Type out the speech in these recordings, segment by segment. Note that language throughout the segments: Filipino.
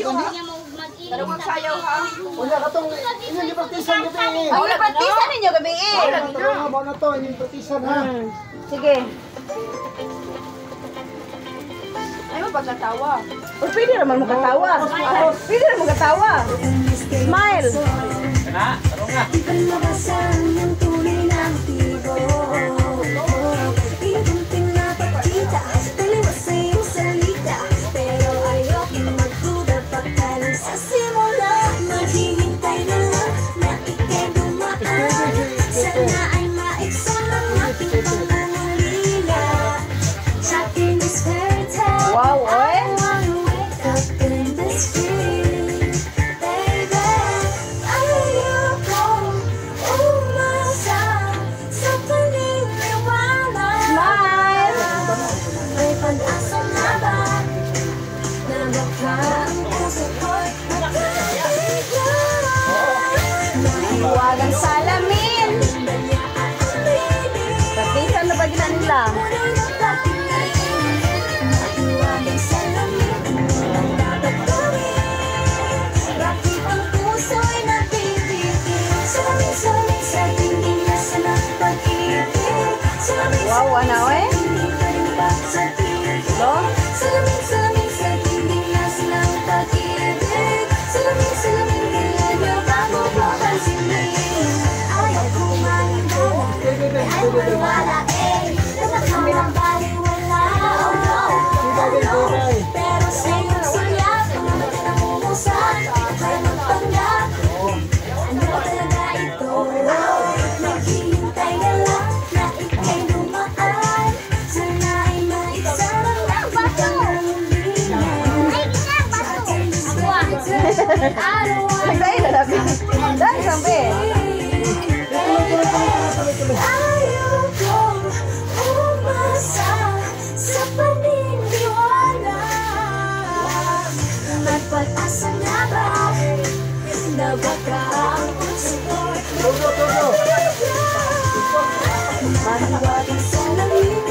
Pero magsayaw ha. Wala ka itong inyong partisan gabi. Ang partisan ninyo gabi eh. Tara na to, inyong partisan ha. Sige. Ay mo pagkatawa. O pwede naman mo katawa. Pwede naman mo katawa. Smile. Kana, tarong nga. Ipalabasan ng tunay ng tigo. Igunting na pagkita, taliwas sa iyong salita. Pero ayokong magduda pagkaling sa simula. Maghihintay na lang na ikay dumaan. Sana ay maikson ang aking pangangulila. Sa akin is fairy tale. Wow, oy. I wanna wake up in this dream. Baby, ayokong umasa sa paniniwala. Smile. May pag-asa na ba na baka ang puso ko'y makakailan? Iwagang salamin. Partisan na ba gina nila? Maiwagang salamin ang dapat gawin. Bakit ang puso'y napipigil? Salamin sa tinginas ng pag-ibig. Wow, ano eh? Lo? Salamin sa tinginas ng pag-ibig. Salamin kaya bago ko pansinin. Ayaw ko maniwala, ayaw maniwala eh. Nakakabaliwala, oh no, oh no. Pero sa iyong sulyap, mga namumusan, kaya magpanggap. Ano ba talaga ito? Naghihintay na lang na ikay dumaan. Sana ay maisarang ng bato. Nagdahil na nabi. Dahil sampai. Ayokong umasa sa paniniwala. At pag-asa na ba na baka ang puso ko'y mahiwagang salamin.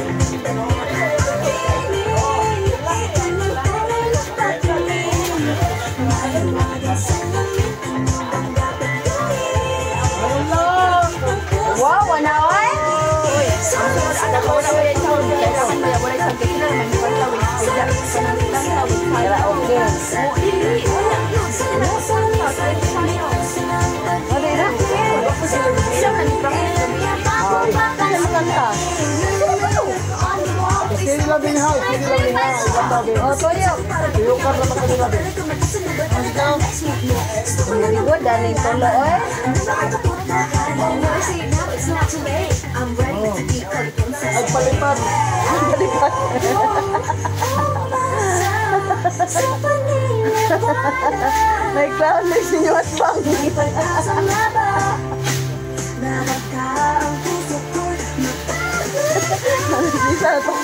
Wow, ano oy? Ada ko na wala sa wala sa kina man pa sa wala. Kaya okay. Ano ina? Siya kanta. Sige lang din ha, sige lang din ha. Oh, Toyo. Tuyok ka na kanila din. Very good, dali tolo oy. Ay palipat. Balipat. May clown na sinyo at bangi. Bisa pa.